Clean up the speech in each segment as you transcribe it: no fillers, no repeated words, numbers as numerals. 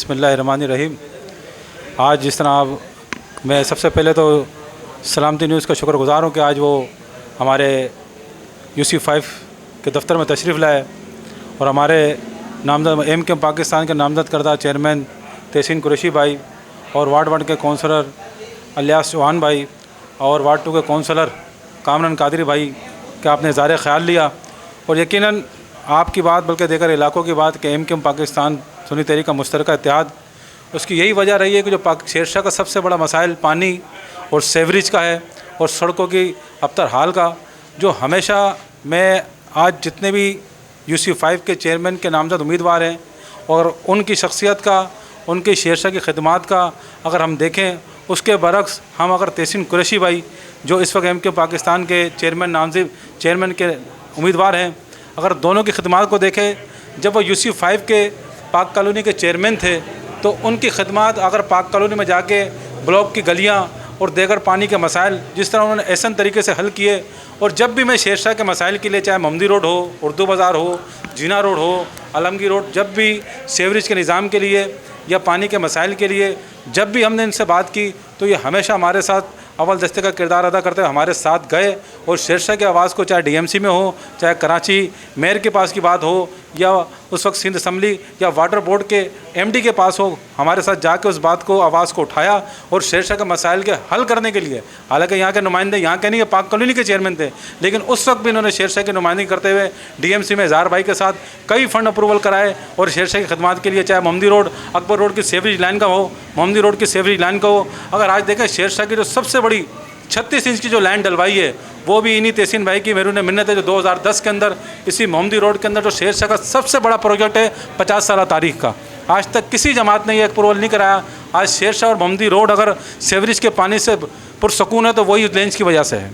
बिस्मिल्लाहिर्रहमानिर्रहीम। आज जिस तरह मैं सबसे पहले तो सलामती न्यूज़ का शुक्रगुज़ार हूँ कि आज वो हमारे UC5 के दफ्तर में तशरीफ़ लाए और हमारे नामजद MKM पाकिस्तान के नामजद करदा चेयरमैन तहसीन कुरैशी भाई और वार्ड 1 के कौंसलर इलियास चौहान भाई और वार्ड 2 के कौंसलर कामरान कादरी भाई का आपने ज़ाहिर ख्याल लिया। और यकीनन आपकी बात बल्कि देकर इलाकों की बात कि MKM पाकिस्तान सुन्नी तहरीक का मुश्तरका इत्तेहाद, उसकी यही वजह रही है कि जो शेरशाह का सबसे बड़ा मसाइल पानी और सेवरेज का है और सड़कों की अबतर हाल का, जो हमेशा मैं आज जितने भी UC5 के चेयरमैन के नामजद उम्मीदवार हैं और उनकी शख्सियत का, उनकी शेरशाह की खिदमात का अगर हम देखें, उसके बरक्स हम अगर तहसीन कुरैशी भाई जो इस वक्त MKM पाकिस्तान के चेयरमैन के उम्मीदवार हैं, अगर दोनों की खिदमात को देखें, जब वो UC5 के पाक कॉलोनी के चेयरमैन थे तो उनकी खिदमात अगर पाक कॉलोनी में जाके ब्लॉक की गलियाँ और देगर पानी के मसाइल जिस तरह उन्होंने ऐसा तरीके से हल किए, और जब भी मैं शेरशाह के मसाइल के लिए, चाहे मोहम्मदी रोड हो, उर्दू बाज़ार हो, जीना रोड हो, आलमगीर रोड, जब भी सेवरेज के निज़ाम के लिए या पानी के मसाइल के लिए जब भी हमने इनसे बात की तो ये हमेशा हमारे साथ अव्वल दस्ते का किरदार अदा करते हुए हमारे साथ गए और शेरशाह की आवाज़ को, चाहे DMC में हो, चाहे कराची मेयर के पास की बात हो या उस वक्त सिंध असम्बली या वाटर बोर्ड के MD के पास हो, हमारे साथ जाके उस बात को, आवाज़ को उठाया और शेरशाह के मसाइल के हल करने के लिए, हालांकि यहाँ के नुमाइंदे यहाँ के नहीं, पाक कॉलोनी के चेयरमैन थे, लेकिन उस वक्त भी इन्होंने शेरशाह की नुमाइंदगी करते हुए DMC में इज़हार भाई के साथ कई फ़ंड अप्रूवल कराए और शेरशाह की खिदमात के लिए, चाहे मोहम्मदी रोड, अकबर रोड की सेवरेज लाइन का हो, मोहम्मदी रोड की सेवरेज लाइन का हो। अगर आज देखें शेरशाह की जो सबसे बड़ी 36 इंच की जो लाइन डलवाई है वो भी इन्हीं तहसीन भाई की मेहरून मिन्नत है, जो 2010 के अंदर इसी मोहम्मदी रोड के अंदर जो शेरशाह का सबसे बड़ा प्रोजेक्ट है 50 साल तारीख का, आज तक किसी जमात ने ये अप्रूवल नहीं कराया। आज शेरशाह और मोहम्मदी रोड अगर सेवरेज के पानी से पुरसकून है तो वही लेंस की वजह से है।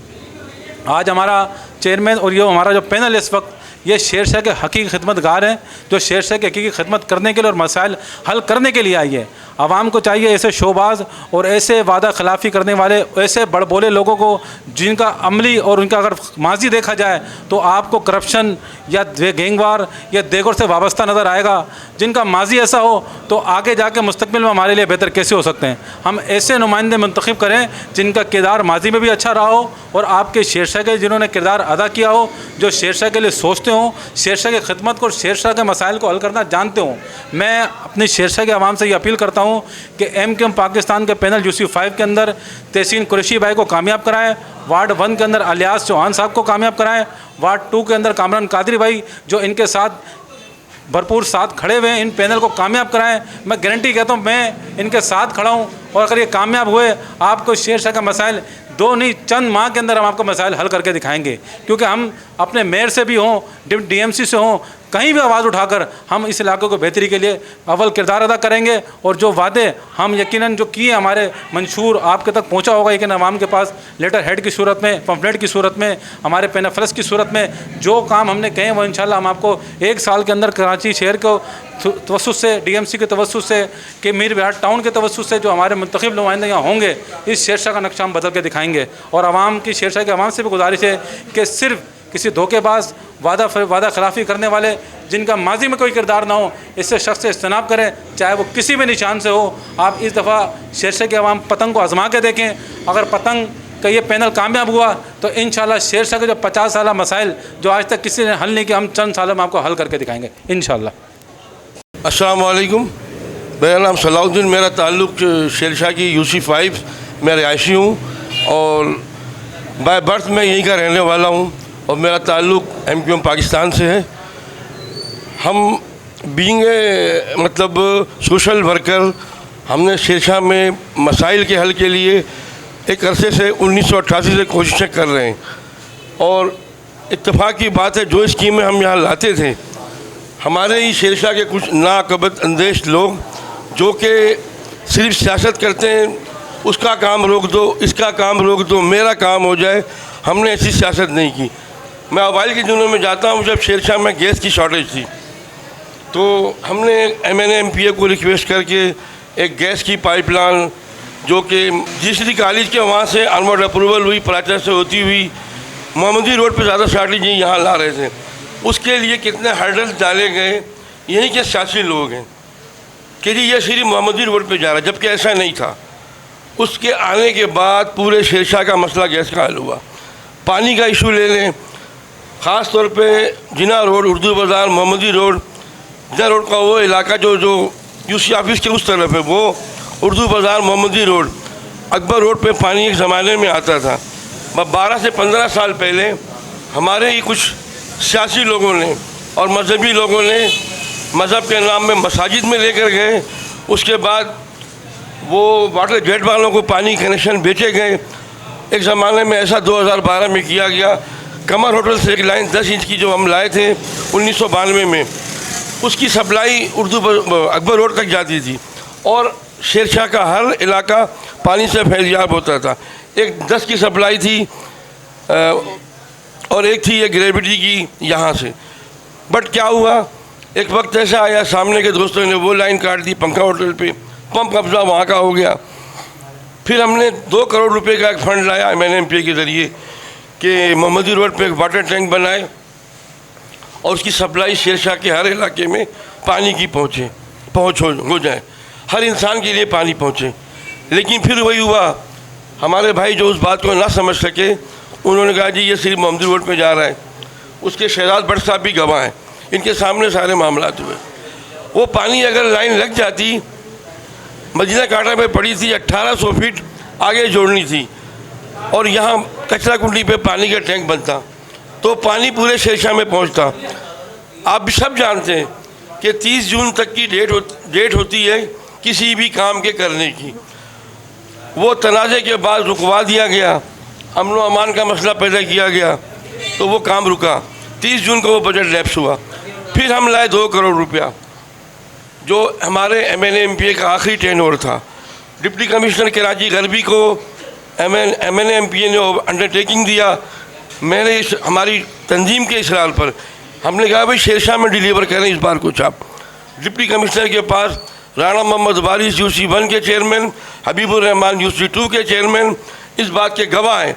आज हमारा चेयरमैन और ये हमारा जो पैनल इस वक्त ये शेरशाह के हकीकी खिदमतगार हैं, जो शेरशाह की हकीकी खिदमत करने के लिए और मसाइल हल करने के लिए आई है। आवाम को चाहिए ऐसे शोबाज और ऐसे वादा खिलाफ़ी करने वाले, ऐसे बड़बोले लोगों को जिनका अमली और उनका अगर माजी देखा जाए तो आपको करप्शन या गैंगवार या देगर से वाबस्ता नज़र आएगा। जिनका माजी ऐसा हो तो आगे जाके मुस्तकबिल में हमारे लिए बेहतर कैसे हो सकते हैं। हम ऐसे नुमाइंदे मुंतखब करें जिनका किरदार माजी में भी अच्छा रहा हो और आपके शेरशाह के जिन्होंने किरदार अदा किया हो, जो शेरशाह के लिए सोचते हों, शेरशाह की खिदमत को, शेरशाह के मसाइल को हल करना जानते हों। मैं अपनी शेरशाह के आवाम से ये अपील करता हूँ कि MKM पाकिस्तान के पैनल UC5 के अंदर तहसीन कुरैशी भाई को कामयाब कराएं, वार्ड 1 के अंदर इलियास चौहान साहब को कामयाब कराएं, वार्ड 2 के अंदर कामरान कादरी भाई जो इनके साथ भरपूर साथ खड़े हुए हैं, इन पैनल को कामयाब कराएं। मैं गारंटी कहता हूँ, मैं इनके साथ खड़ा हूँ और अगर ये कामयाब हुए आपको शेरशाह का मसाइल दो नहीं चंद माह के अंदर हम आपको मसाइल हल करके दिखाएंगे, क्योंकि हम अपने मेयर से भी हों, DMC से हों, कहीं भी आवाज़ उठाकर हम इस इलाके को बेहतरी के लिए अव्वल किरदार अदा करेंगे। और जो वादे हम यकीनन जो किए हमारे मंशूर आपके तक पहुंचा होगा, लेकिन आवाम के पास लेटर हेड की सूरत में, पम्फलेट की सूरत में, हमारे पेनाफ्लस की सूरत में जो काम हमने कहे वो इंशाल्लाह हम आपको 1 साल के अंदर कराची शहर को तवस्सुस से, DMC के तवस्सुस से, कि मीर बिहार टाउन के तवस्सुस से जो हमारे मुंतखब नुमाइंदे यहाँ होंगे, इस शेरशाह का नक्शा हम बदल के दिखाएंगे। और आवाम की, शेरशाह के आवाम से भी गुजारिश है कि सिर्फ किसी धोखेबाज, वादा खिलाफ़ी करने वाले जिनका माजी में कोई किरदार ना हो, इससे शख्स से इज्तनाब करें, चाहे वो किसी भी निशान से हो। आप इस दफ़ा शेरशाह के अवाम पतंग को आजमा के देखें, अगर पतंग का ये पैनल कामयाब हुआ तो इंशाल्लाह शेरशाह के जो 50 साल मसाइल जो आज तक किसी ने हल नहीं किया, हम चंद सालों में आपको हल करके दिखाएंगे इंशाल्लाह। अस्सलाम वालेकुम, मेरा नाम सलाउद्दीन, मेरा ताल्लुक़ शेरशाह की UC5 मैं रिहायशी हूँ और बाय बर्थ मैं यहीं का रहने वाला हूँ और मेरा ताल्लुक़ MKM पाकिस्तान से है। हम बीइंग मतलब सोशल वर्कर, हमने शेरशाह में मसाइल के हल के लिए एक अरसे से 1988 से कोशिशें कर रहे हैं और इत्तेफाक की बात है, जो स्कीमें हम यहाँ लाते थे, हमारे ही शेरशाह के कुछ नाकबत अंदेश लोग जो कि सिर्फ सियासत करते हैं, उसका काम रोक दो, इसका काम रोक दो, मेरा काम हो जाए, हमने ऐसी सियासत नहीं की। मैं अवाइल के दिनों में जाता हूँ, जब शेरशाह में गैस की शॉर्टेज थी तो हमने MNA MPA को रिक्वेस्ट करके एक गैस की पाइपलाइन जो कि GCD कॉलेज के वहाँ से अनवर्ड अप्रूवल हुई, प्राचा से होती हुई मोहम्मदी रोड पे ज़्यादा शॉर्टेज यहाँ ला रहे थे, उसके लिए कितने हर्डल्स डाले गए, यहीं के सियासी लोग हैं। कि जी ये सिर्फ मोहम्मदी रोड पे जा रहा है, जबकि ऐसा नहीं था। उसके आने के बाद पूरे शेरशाह का मसला गैस का हल हुआ। पानी का इशू ले लें, ख़ास तौर पे जिना रोड, उर्दू बाज़ार, मोहम्मदी रोड, जिना रोड का वो इलाका जो यूसी ऑफिस के उस तरफ है, वो उर्दू बाज़ार, मोहम्मदी रोड, अकबर रोड पे पानी एक ज़माने में आता था। 12 से 15 साल पहले हमारे ही कुछ सियासी लोगों ने और मजहबी लोगों ने मज़हब के नाम में मसाजिद में लेकर गए। उसके बाद वो वाटर जेट वालों को पानी कनेक्शन बेचे गए। एक ज़माने में ऐसा 2012 में किया गया। कमर होटल से एक लाइन 10 इंच की जो हम लाए थे 1992 में, उसकी सप्लाई उर्दू अकबर रोड तक जाती थी और शेरशाह का हर इलाका पानी से फैलियाब होता था। एक 10 की सप्लाई थी और एक थी ये ग्रेविटी की यहाँ से। बट क्या हुआ, एक वक्त ऐसा आया, सामने के दोस्तों ने वो लाइन काट दी पंखा होटल पे, पंप कब्जा वहाँ का हो गया। फिर हमने 2 करोड़ रुपए का एक फ़ंड लाया MNMPA के ज़रिए कि मोहम्मदी रोड पे एक वाटर टैंक बनाए और उसकी सप्लाई शेरशाह के हर इलाके में पानी की पहुँच हो जाए, हर इंसान के लिए पानी पहुँचे। लेकिन फिर वही हुआ, हमारे भाई जो उस बात को ना समझ सके, उन्होंने कहा जी ये सिर्फ मोहम्मदी रोड पे जा रहा है। उसके शहजाद भट्ट साहब भी गवाह हैं, इनके सामने सारे मामला हुए। वो पानी अगर लाइन लग जाती, मदीना कांटा में पड़ी थी, 1800 फीट आगे जोड़नी थी और यहाँ कचरा कुंडी पे पानी का टैंक बनता तो पानी पूरे शेरशाह में पहुँचता। आप भी सब जानते हैं कि 30 जून तक की डेट होती है किसी भी काम के करने की। वो तनाज़े के बाद रुकवा दिया गया, अमन व अमान का मसला पैदा किया गया तो वो काम रुका। 30 जून को वो बजट लैप्स हुआ। फिर हम लाए 2 करोड़ रुपया, जो हमारे MNMPA का आखिरी टेन्योर था। डिप्टी कमिश्नर कराची गरबी को MNMPA ने अंडरटेकिंग दिया। मैंने हमारी तंजीम के इसरार पर हमने कहा भाई शेरशाह में डिलीवर करें इस बार कुछ। आप डिप्टी कमिश्नर के पास राणा मोहम्मद वारिस UC1 के चेयरमैन, हबीबुर रहमान UC2 के चेयरमैन इस बात के गवाह हैं।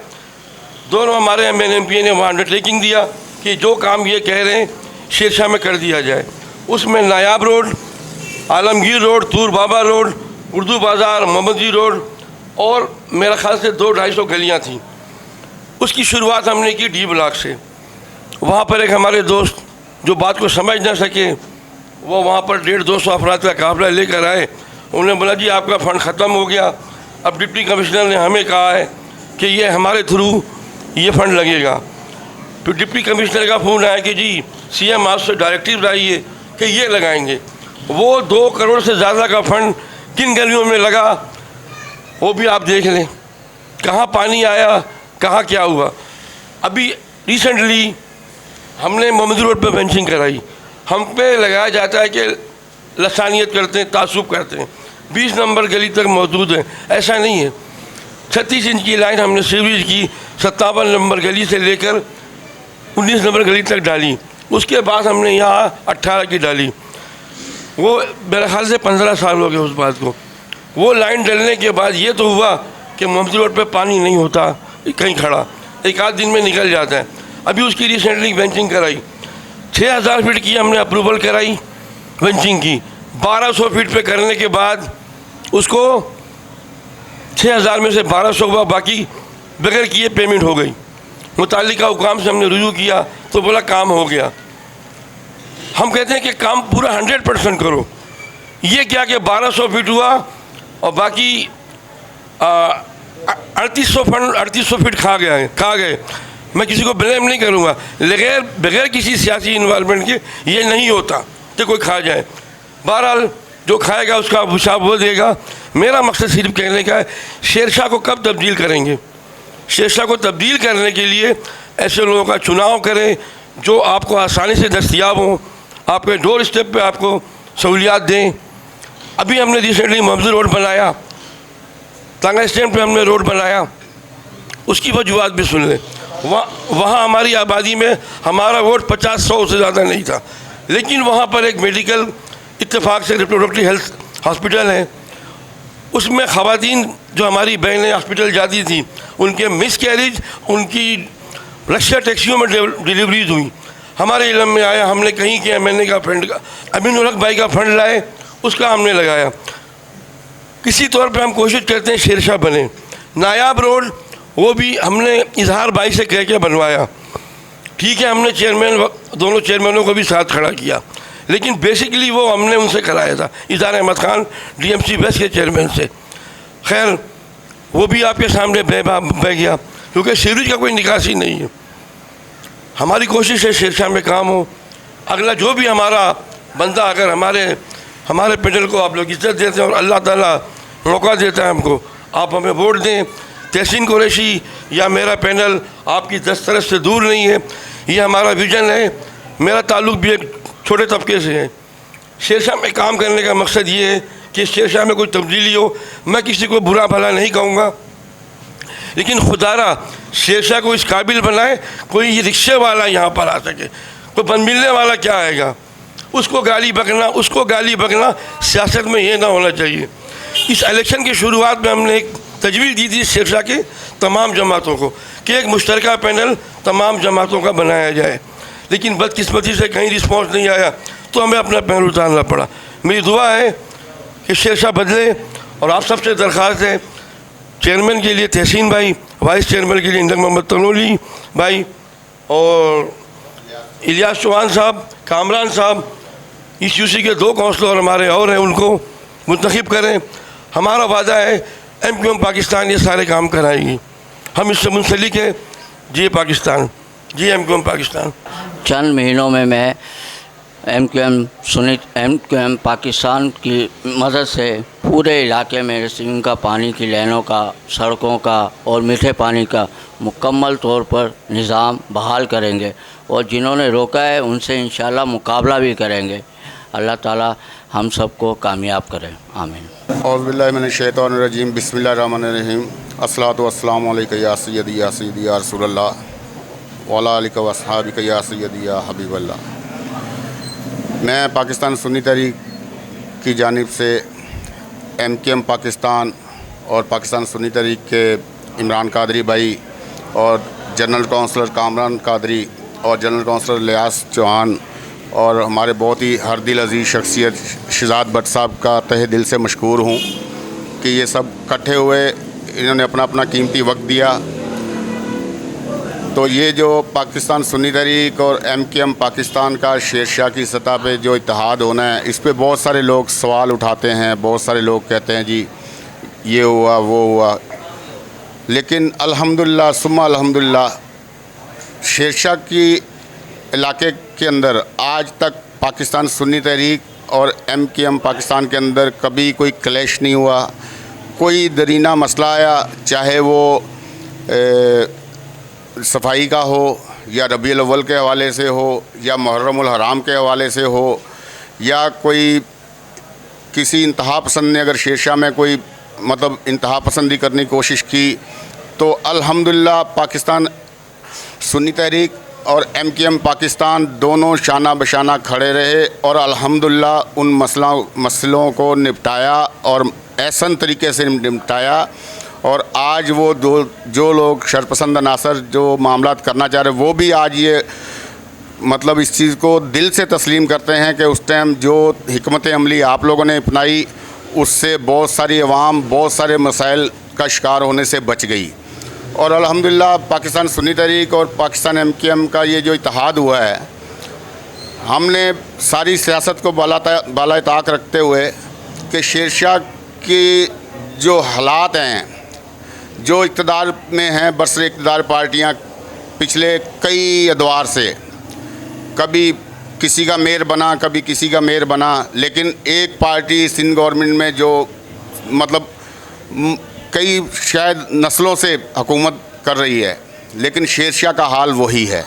दोनों हमारे MNMPA ने वहाँ अंडरटेकिंग दिया कि जो काम ये कह रहे हैं शेरशाह में कर दिया जाए। उसमें नायाब रोड, आलमगीर रोड, तूर बाबा रोड, उर्दू बाज़ार, मोहम्मदी रोड और मेरा ख़्याल से 200-250 गलियाँ थीं। उसकी शुरुआत हमने की D ब्लॉक से। वहाँ पर एक हमारे दोस्त जो बात को समझ ना सके, वो वहाँ पर 150-200 अफराद का काफ़िला लेकर आए। उन्होंने बोला जी आपका फ़ंड ख़त्म हो गया। अब डिप्टी कमिश्नर ने हमें कहा है कि ये हमारे थ्रू ये फ़ंड लगेगा। तो डिप्टी कमिश्नर का फ़ोन आया कि जी CM आपसे डायरेक्टिव आई है कि ये लगाएंगे। वो 2 करोड़ से ज़्यादा का फ़ंड किन गलियों में लगा वो भी आप देख लें, कहाँ पानी आया, कहाँ क्या हुआ। अभी रिसेंटली हमने मोहम्मदी रोड पे बेंचिंग कराई। हम पे लगाया जाता है कि लसानियत करते हैं, तासुब करते हैं। 20 नंबर गली तक मौजूद है, ऐसा नहीं है। 36 इंच की लाइन हमने सीवरेज की 57 नंबर गली से लेकर 19 नंबर गली तक डाली। उसके बाद हमने यहाँ 18 की डाली। वो मेरे ख्याल से 15 साल हो गए उस बात को। वो लाइन डलने के बाद ये तो हुआ कि मोहम्मदी रोड पे पानी नहीं होता कहीं खड़ा, एक आध दिन में निकल जाता है। अभी उसकी रिसेंटली बेंचिंग कराई, 6000 फीट की हमने अप्रूवल कराई बेंचिंग की। 1200 फीट पे करने के बाद उसको 6000 में से 1200 हुआ, बाकी बगैर किए पेमेंट हो गई। मुतालिका हुकाम से हमने रुजू किया तो बोला काम हो गया। हम कहते हैं कि काम पूरा 100% करो। ये क्या कि 1200 फीट हुआ और बाकी 3800 फीट खा गए। मैं किसी को ब्लेम नहीं करूँगा, बगैर किसी सियासी इन्वॉल्वमेंट के ये नहीं होता कि कोई खा जाए। बहरहाल जो खाएगा उसका हिसाब वो देगा। मेरा मकसद सिर्फ कहने का है, शेरशाह को कब तब्दील करेंगे? शेरशाह को तब्दील करने के लिए ऐसे लोगों का चुनाव करें जो आपको आसानी से दस्तयाब हों, आपके डोर स्टेप पे आपको सहूलियात दें। अभी हमने रिसेंटली मोहम्मदी रोड बनाया, तांगा स्टैंड पे हमने रोड बनाया, उसकी वजूहत भी सुन लें। वहाँ हमारी आबादी में हमारा वोट 50-100 से ज़्यादा नहीं था, लेकिन वहाँ पर एक मेडिकल इत्तेफाक से रिप्रोडक्टिव हेल्थ हॉस्पिटल है। उसमें ख़वातीन जो हमारी बहनें हॉस्पिटल जाती थी, उनके मिस कैरेज, उनकी रक्षा टैक्सियों में डिलीवरीज हुई। हमारे इल्म में आया, हमने कहीं किया, मैंने का फंड का अमीन उल हक भाई का फ़ंड लाए, उसका हमने लगाया। किसी तौर पे हम कोशिश करते हैं शेरशाह बने। नायाब रोड वो भी हमने इजहार भाई से कह के बनवाया। ठीक है, हमने दोनों चेयरमैनों को भी साथ खड़ा किया, लेकिन बेसिकली वो हमने उनसे कराया था, इजहार अहमद खान DMC वेस्ट के चेयरमैन से। खैर वो भी आपके सामने बह गया, क्योंकि सीरीज का कोई निकासी नहीं है। हमारी कोशिश है शेरशाह में काम हो। अगला जो भी हमारा बंदा, अगर हमारे पैनल को आप लोग इज्जत देते हैं और अल्लाह ताला मौका देता है हमको, आप हमें वोट दें। तहसीन कुरैशी या मेरा पैनल आपकी दस्तरस से दूर नहीं है, ये हमारा विज़न है। मेरा ताल्लुक़ भी एक छोटे तबके से है। शेरशाह में काम करने का मकसद ये है कि शेरशाह में कोई तब्दीली हो। मैं किसी को बुरा भला नहीं कहूँगा, लेकिन खुदारा शेरशाह को इस काबिल बनाए कोई ये रिक्शे वाला यहाँ पर आ सके। कोई बन मिलने वाला क्या आएगा, उसको गाली बकना सियासत में ये ना होना चाहिए। इस इलेक्शन की शुरुआत में हमने एक तजवीज़ दी थी शेरशाह के तमाम जमातों को कि एक मुश्तरका पैनल तमाम जमातों का बनाया जाए, लेकिन बदकिस्मती से कहीं रिस्पॉन्स नहीं आया तो हमें अपना पैनल उतारना पड़ा। मेरी दुआ है कि शेरशाह बदले, और आप सबसे दरख्वास्त है चेयरमैन के लिए तहसीन भाई, वाइस चेयरमैन के लिए इंदक मोहम्मद तनोली भाई और इलियास चौहान साहब, कामरान साहब, इस यूसी के 2 काउंसलर हमारे और हैं, उनको मुंतखब करें। हमारा वादा है MQM पाकिस्तान ये सारे काम कराएगी, हम इससे मुंसलिक है। जी पाकिस्तान, जी MQM पाकिस्तान। चंद महीनों में मैं MQM पाकिस्तान की मदद से पूरे इलाके में रिसीविंग का, पानी की लाइनों का, सड़कों का और मीठे पानी का मुकम्मल तौर पर निज़ाम बहाल करेंगे, और जिन्होंने रोका है उनसे इंशाल्लाह मुकाबला भी करेंगे। अल्लाह ताला हम सबको कामयाब करें, आमीन। औज़ुबिल्लाहि मिनश्शैतानिर्रजीम, बिस्मिल्लाहिर्रहमानिर्रहीम। अस्सलातु वस्सलामु अलैका या सय्यदी या रसूलल्लाह व अला आलिका व अस्हाबिका या सय्यदी या हबीबल्लाह। मैं पाकिस्तान सुन्नी तहरीक की जानिब से MQM पाकिस्तान और पाकिस्तान सुन्नी तहरीक के इमरान कादरी भाई और जनरल काउंसलर कामरान कादरी और जनरल काउंसलर लियास चौहान और हमारे बहुत ही हर दिल अजीज़ शख्सियत शहजाद भट्ट साहब का तहे दिल से मशकूर हूँ कि ये सब इकट्ठे हुए, इन्होंने अपना अपना कीमती वक्त दिया। तो ये जो पाकिस्तान सुन्नी तहरीक और MQM पाकिस्तान का शेरशाह की सतह पे जो इत्तेहाद होना है, इस पे बहुत सारे लोग सवाल उठाते हैं, बहुत सारे लोग कहते हैं जी ये हुआ वो हुआ, लेकिन अल्हम्दुलिल्लाह सुम्मा अल्हम्दुलिल्लाह शेरशाह की इलाके के अंदर आज तक पाकिस्तान सुन्नी तहरीक और MQM पाकिस्तान के अंदर कभी कोई क्लैश नहीं हुआ। कोई दरीना मसला आया, चाहे वो सफाई का हो या रबीउल अव्वल के हवाले से हो या मुहर्रमुल हराम के हवाले से हो, या कोई किसी इंतहा पसंद ने अगर शेरशाह में कोई मतलब इंतहा पसंदी करने की कोशिश की, तो अल्हम्दुलिल्लाह पाकिस्तान सुन्नी तहरीक और MQM पाकिस्तान दोनों शाना बशाना खड़े रहे और अल्हम्दुलिल्लाह उन मसलों को निपटाया और एहसन तरीके से निपटाया। और आज वो जो लोग शरपसंद अनासर जो मामलात करना चाह रहे, वो भी आज ये मतलब इस चीज़ को दिल से तस्लीम करते हैं कि उस टाइम जो हिकमत अमली आप लोगों ने अपनाई, उससे बहुत सारी अवाम बहुत सारे मसाइल का शिकार होने से बच गई। और अल्हम्दुलिल्लाह पाकिस्तान सुन्नी तहरीक और पाकिस्तान MQM का ये जो इत्तेहाद हुआ है, हमने सारी सियासत को बाला ताक रखते हुए कि शेरशाह की जो हालात हैं, जो इक़्तिदार में हैं बरसर इक़्तिदार पार्टियाँ पिछले कई अदवार से, कभी किसी का मेयर बना कभी किसी का मेयर बना, लेकिन एक पार्टी सिंध गवर्नमेंट में जो मतलब कई शायद नस्लों से हुकूमत कर रही है, लेकिन शेरशाह का हाल वही है।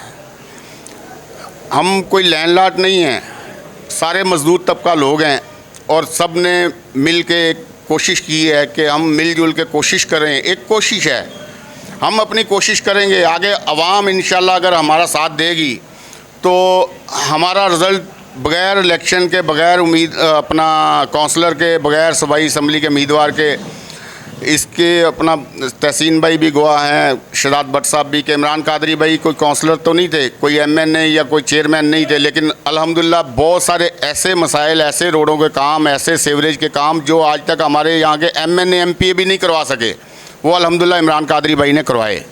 हम कोई लैंडलॉर्ड नहीं हैं, सारे मज़दूर तबका लोग हैं और सब ने मिल के कोशिश की है कि हम मिलजुल के कोशिश करें। एक कोशिश है, हम अपनी कोशिश करेंगे, आगे अवाम इंशाल्लाह अगर हमारा साथ देगी तो हमारा रिज़ल्ट बग़ैर इलेक्शन के, बग़ैर उम्मीद अपना काउंसलर के, बग़ैर सूबाई असम्बली के उम्मीदवार के इसके अपना तहसीन भाई भी गवाह हैं, शहजाद भट्ट साहब भी, कि इमरान कादरी भाई कोई काउंसलर तो नहीं थे, कोई एमएनए या कोई चेयरमैन नहीं थे, लेकिन अल्हम्दुलिल्लाह बहुत सारे ऐसे मसाइल, ऐसे रोडों के काम, ऐसे सीवरेज के काम जो आज तक हमारे यहाँ के एमएनए एमपीए भी नहीं करवा सके, वो अल्हम्दुलिल्लाह इमरान कादरी भाई ने करवाए।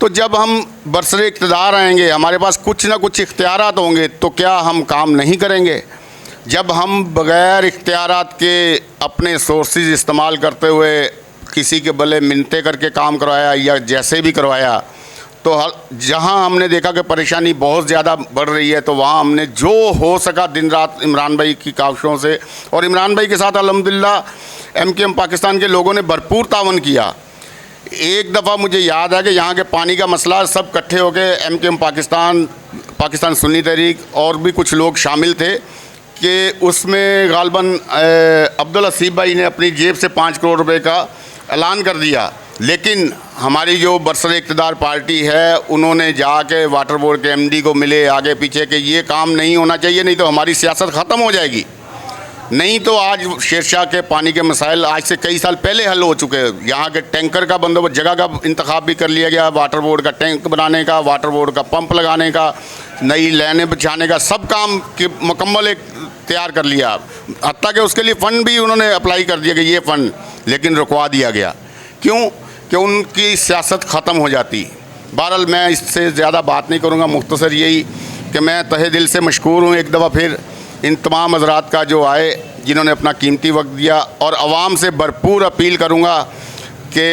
तो जब हम बरसरे इक़्तिदार आएंगे, हमारे पास कुछ ना कुछ इख्तियारात होंगे, तो क्या हम काम नहीं करेंगे? जब हम बग़ैर इख्तियारात के अपने सोर्सेज इस्तेमाल करते हुए किसी के भले मिन्नतें करके काम करवाया या जैसे भी करवाया, तो जहां हमने देखा कि परेशानी बहुत ज़्यादा बढ़ रही है, तो वहां हमने जो हो सका दिन रात इमरान भाई की काविशों से, और इमरान भाई के साथ अल्हम्दुलिल्लाह एमकेएम पाकिस्तान के लोगों ने भरपूर तावन किया। एक दफ़ा मुझे याद है कि यहाँ के पानी का मसला सब इकट्ठे होकर एमकेएम पाकिस्तान सुन्नी तहरीक और भी कुछ लोग शामिल थे कि उसमें गालबन अब्दुल हसीब भाई ने अपनी जेब से 5 करोड़ रुपए का ऐलान कर दिया, लेकिन हमारी जो बरसरे इक़्तिदार पार्टी है उन्होंने जाके वाटर बोर्ड के एमडी को मिले आगे पीछे कि ये काम नहीं होना चाहिए, नहीं तो हमारी सियासत ख़त्म हो जाएगी। नहीं तो आज शेरशाह के पानी के मसाइल आज से कई साल पहले हल हो चुके हैं। यहाँ के टैंकर का बंदोबस्त, जगह का इंतखाब भी कर लिया गया, वाटर बोर्ड का टैंक बनाने का, वाटर बोर्ड का पंप लगाने का, नई लाइनें बिछाने का, सब काम के मुकम्मल एक तैयार कर लिया। हत्ता कि उसके लिए फ़ंड भी उन्होंने अप्लाई कर दिया कि ये फ़ंड, लेकिन रुकवा दिया गया। क्यों? कि उनकी सियासत ख़त्म हो जाती। बहरहाल मैं इससे ज़्यादा बात नहीं करूँगा, मुख्तसर यही कि मैं तहे दिल से मशकूर हूँ एक दफ़ा फिर इन तमाम हज़रात का जो आए, जिन्होंने अपना कीमती वक्त दिया, और आवाम से भरपूर अपील करूँगा कि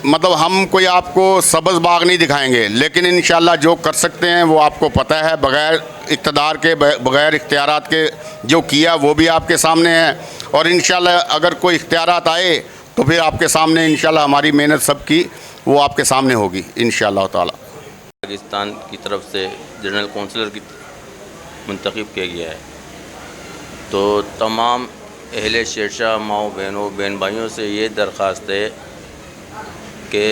मतलब हम कोई आपको सब्ज़ बाग नहीं दिखाएंगे, लेकिन इंशाल्लाह जो कर सकते हैं वो आपको पता है, बग़ैर इक़्तिदार के, बग़ैर इख्तियारात के जो किया वो भी आपके सामने है, और इंशाल्लाह अगर कोई इख्तियारात आए तो फिर आपके सामने इंशाल्लाह हमारी मेहनत सबकी वो आपके सामने होगी इंशाल्लाह ताला। पाकिस्तान की तरफ से जनरल काउंसलर की मुंतखब किया गया है, तो तमाम अहले शेरशाह माओ बहनों बहन भाइयों से ये दरख्वास्त है कि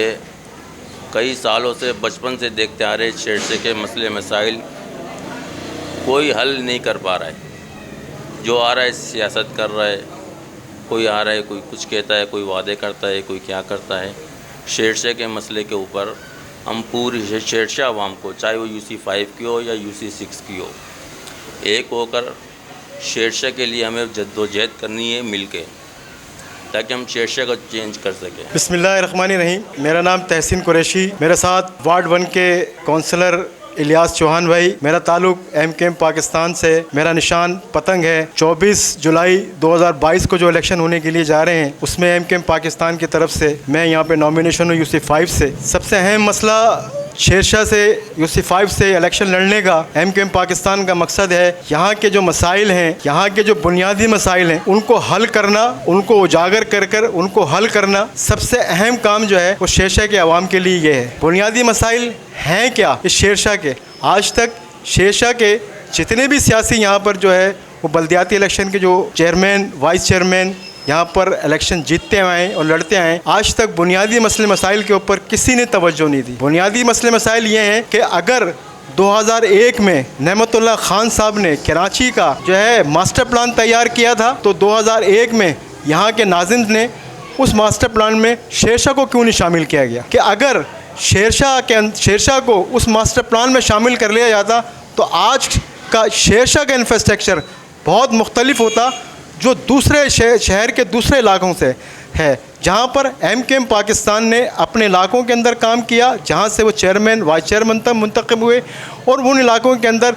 कई सालों से बचपन से देखते आ रहे शेरशाह के मसले मसाइल कोई हल नहीं कर पा रहा है। जो आ रहा है सियासत कर रहा है, कोई आ रहा है, कोई कुछ कहता है, कोई वादे करता है, कोई क्या करता है। शेरशाह के मसले के ऊपर हम पूरी शेरशाह अवाम को, चाहे वो UC5 की हो या UC6 की हो, एक होकर शेरशाह के लिए हमें जद्दोजहद करनी है मिल के, ताकि हम शेरशाह को चेंज कर सकें। बिस्मिल्लाहिर्रहमानिर्रहीम। मेरा नाम तहसीन कुरैशी, मेरे साथ वार्ड 1 के काउंसलर इलियास चौहान भाई। मेरा ताल्लुक एमकेएम पाकिस्तान से, मेरा निशान पतंग है। 24 जुलाई 2022 को जो इलेक्शन होने के लिए जा रहे हैं उसमें एमकेएम पाकिस्तान की तरफ से मैं यहाँ पे नॉमिनेशन हूँ UC5 से। सबसे अहम मसला शेरशाह से, UC5 से इलेक्शन लड़ने का एमकेएम पाकिस्तान का मकसद है यहाँ के जो मसाइल हैं, यहाँ के जो बुनियादी मसाइल हैं उनको हल करना, उनको उजागर कर कर उनको हल करना। सबसे अहम काम जो है वो शेरशाह के अवाम के लिए ये है। बुनियादी मसाइल हैं क्या इस शेरशाह के? आज तक शेरशाह के जितने भी सियासी यहाँ पर जो है वो बल्दियाती इलेक्शन के जो चेयरमैन, वाइस चेयरमैन यहाँ पर इलेक्शन जीतते आए और लड़ते आए, आज तक बुनियादी मसले मसाइल के ऊपर किसी ने तवज्जो नहीं दी। बुनियादी मसले मसाइल ये हैं कि अगर 2001 में नेमतुल्लाह खान साहब ने कराची का जो है मास्टर प्लान तैयार किया था, तो 2001 में यहाँ के नाज़िम ने उस मास्टर प्लान में शेरशाह को क्यों नहीं शामिल किया गया? कि अगर शेरशाह को उस मास्टर प्लान में शामिल कर लिया जाता तो आज का शेरशाह का इंफ्रास्ट्रक्चर बहुत मुख्तलिफ होता, जो दूसरे शहर के दूसरे इलाकों से है, जहाँ पर एमकेएम पाकिस्तान ने अपने इलाकों के अंदर काम किया, जहाँ से वो चेयरमैन, वाइस चेयरमैन तक मुंतखब हुए, और उन इलाकों के अंदर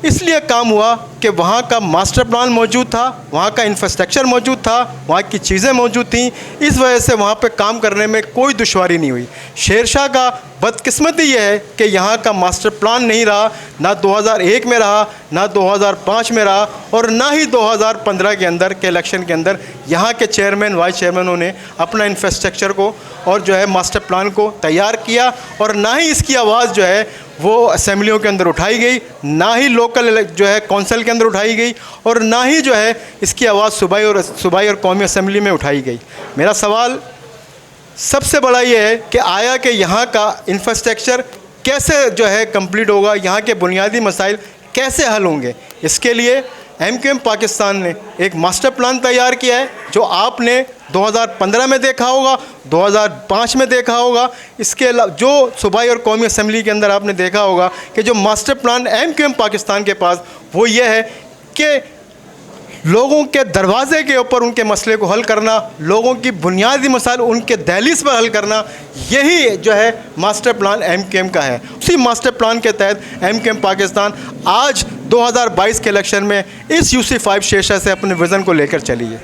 इसलिए काम हुआ कि वहाँ का मास्टर प्लान मौजूद था, वहाँ का इंफ्रास्ट्रक्चर मौजूद था, वहाँ की चीज़ें मौजूद थीं। इस वजह से वहाँ पे काम करने में कोई दुश्वारी नहीं हुई। शेरशाह का बदकिस्मती ये है कि यहाँ का मास्टर प्लान नहीं रहा, ना 2001 में रहा, ना 2005 में रहा, और ना ही 2015 के अंदर के इलेक्शन के अंदर यहाँ के चेयरमैन, वाइस चेयरमैनों ने अपना इंफ्रास्ट्रक्चर को और जो है मास्टर प्लान को तैयार किया, और ना ही इसकी आवाज़ जो है वो असेंबलियों के अंदर उठाई गई, ना ही लोकल जो है कौंसिल के अंदर उठाई गई, और ना ही जो है इसकी आवाज़ सूबाई और कौमी असेंबली में उठाई गई। मेरा सवाल सबसे बड़ा ये है कि आया कि यहाँ का इंफ्रास्ट्रक्चर कैसे जो है कंप्लीट होगा, यहाँ के बुनियादी मसाइल कैसे हल होंगे? इसके लिए एमक्यूएम पाकिस्तान ने एक मास्टर प्लान तैयार किया है, जो आपने 2015 में देखा होगा, 2005 में देखा होगा। इसके अलावा जो सूबाई और कौमी असम्बली के अंदर आपने देखा होगा कि जो मास्टर प्लान एमक्यूएम पाकिस्तान के पास वो ये है कि लोगों के दरवाजे के ऊपर उनके मसले को हल करना, लोगों की बुनियादी मसाइल उनके दहलीज पर हल करना, यही जो है मास्टर प्लान एमक्यूएम का है। उसी मास्टर प्लान के तहत एमक्यूएम पाकिस्तान आज 2022 के इलेक्शन में इस UC5 शेरशाह से अपने विज़न को लेकर चली है।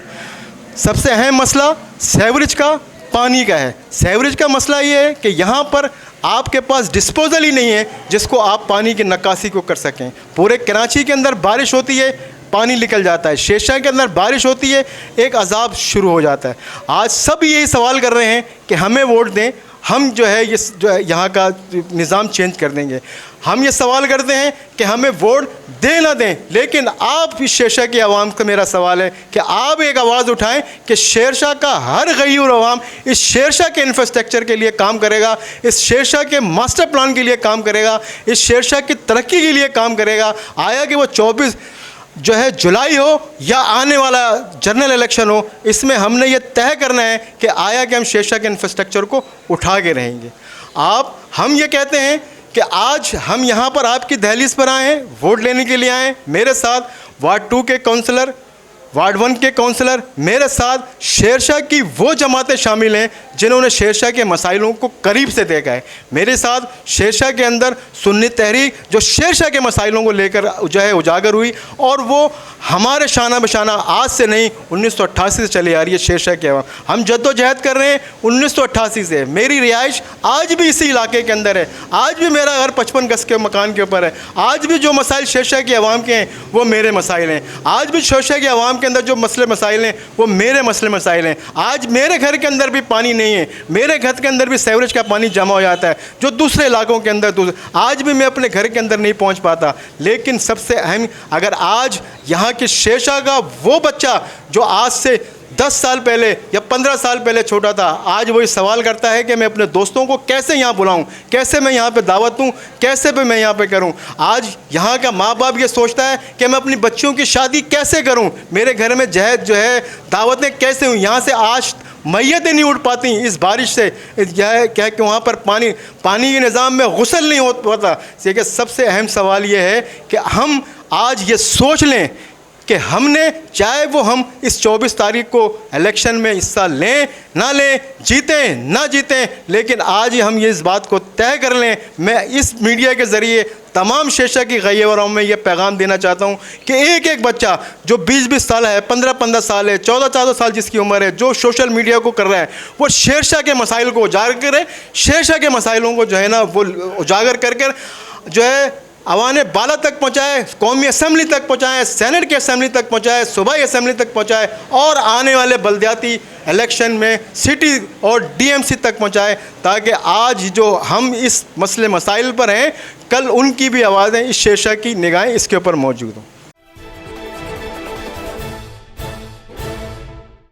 सबसे अहम मसला सेवरेज का, पानी का है। सेवरेज का मसला ये है कि यहाँ पर आपके पास डिस्पोजल ही नहीं है जिसको आप पानी की निकासी को कर सकें। पूरे कराची के अंदर बारिश होती है, पानी निकल जाता है। शेरशाह के अंदर बारिश होती है, एक अजाब शुरू हो जाता है। आज सब यही सवाल कर रहे हैं कि हमें वोट दें, हम जो है ये जो है यहाँ का निज़ाम चेंज कर देंगे। हम ये सवाल करते हैं कि हमें वोट दें ना दें, लेकिन आप इस शेरशाह की आवाम का मेरा सवाल है कि आप एक आवाज़ उठाएं कि शेरशाह का हर गरीब आवाम इस शेरशाह के इंफ्रास्ट्रक्चर के लिए काम करेगा, इस शेरशाह के मास्टर प्लान के लिए काम करेगा, इस शेरशाह की तरक्की के लिए काम करेगा। आया कि वो 24 जो है जुलाई हो या आने वाला जनरल इलेक्शन हो, इसमें हमने ये तय करना है कि आया कि हम शेरशाह के इंफ्रास्ट्रक्चर को उठा के रहेंगे। हम ये कहते हैं कि आज हम यहाँ पर आपकी दहलीज पर आए हैं, वोट लेने के लिए आए हैं। मेरे साथ वार्ड 2 के काउंसलर, वार्ड 1 के काउंसलर, मेरे साथ शेरशाह की वो जमातें शामिल हैं जिन्होंने शेरशाह के मसाइलों को करीब से देखा है। मेरे साथ शेरशाह के अंदर सुन्नी तहरीक जो शेरशाह के मसाइलों को लेकर जो है उजागर हुई, और वो हमारे शाना बशाना आज से नहीं 1988 से चली आ रही है। शेरशाह के हम जद्दोजहद कर रहे हैं 1988 से। मेरी रिहाइश आज भी इसी इलाके के अंदर है, आज भी मेरा घर 55 गज के मकान के ऊपर है। आज भी जो मसाइल शेरशाह की आवाम के हैं वो मेरे मसाइल हैं। आज भी शेरशाह की आवाम के अंदर जो मसले मसाइल हैं वो मेरे मसले मसाइल हैं। आज मेरे घर के अंदर भी पानी नहीं है, मेरे घर के अंदर भी सीवरेज का पानी जमा हो जाता है, जो दूसरे इलाकों के अंदर आज भी मैं अपने घर के अंदर नहीं पहुंच पाता। लेकिन सबसे अहम, अगर आज यहाँ के शेरशाह का वो बच्चा जो आज से 10 साल पहले या 15 साल पहले छोटा था, आज वही सवाल करता है कि मैं अपने दोस्तों को कैसे यहाँ बुलाऊं, कैसे मैं यहाँ पे दावत दूं, कैसे पे मैं यहाँ पे करूं। आज यहाँ का माँ बाप ये सोचता है कि मैं अपनी बच्चियों की शादी कैसे करूं, मेरे घर में जहद जो है दावतें कैसे हुई। यहाँ से आज मैयतें नहीं उठ पाती इस बारिश से, यह क्या कि वहाँ पर पानी के निज़ाम में गुस्ल नहीं हो पाता। इसलिए सबसे अहम सवाल ये है कि हम आज ये सोच लें कि हमने, चाहे वो हम इस 24 तारीख को इलेक्शन में हिस्सा लें ना लें, जीतें ना जीतें, लेकिन आज ही हम ये इस बात को तय कर लें। मैं इस मीडिया के ज़रिए तमाम शेरशाह की गरीबों में ये पैगाम देना चाहता हूँ कि एक एक बच्चा जो 20-20 साल है, 15-15 साल है, 14-14 साल जिसकी उम्र है, जो सोशल मीडिया को कर रहा है, वो शेरशाह के मसाइल को उजागर करे। शेरशाह के मसाइलों को जो है ना वो उजागर कर कर जो है आवाने बाला तक पहुँचाए, कौमी असम्बली तक पहुँचाएँ, सेनेट की असम्बली तक पहुँचाए, सूबाई असम्बली तक पहुँचाए, और आने वाले बल्दियाती इलेक्शन में सिटी और DMC तक पहुँचाए, ताकि आज जो हम इस मसले मसाइल पर हैं, कल उनकी भी आवाज़ें इस शेरशाह की निगाहें इसके ऊपर मौजूद हों।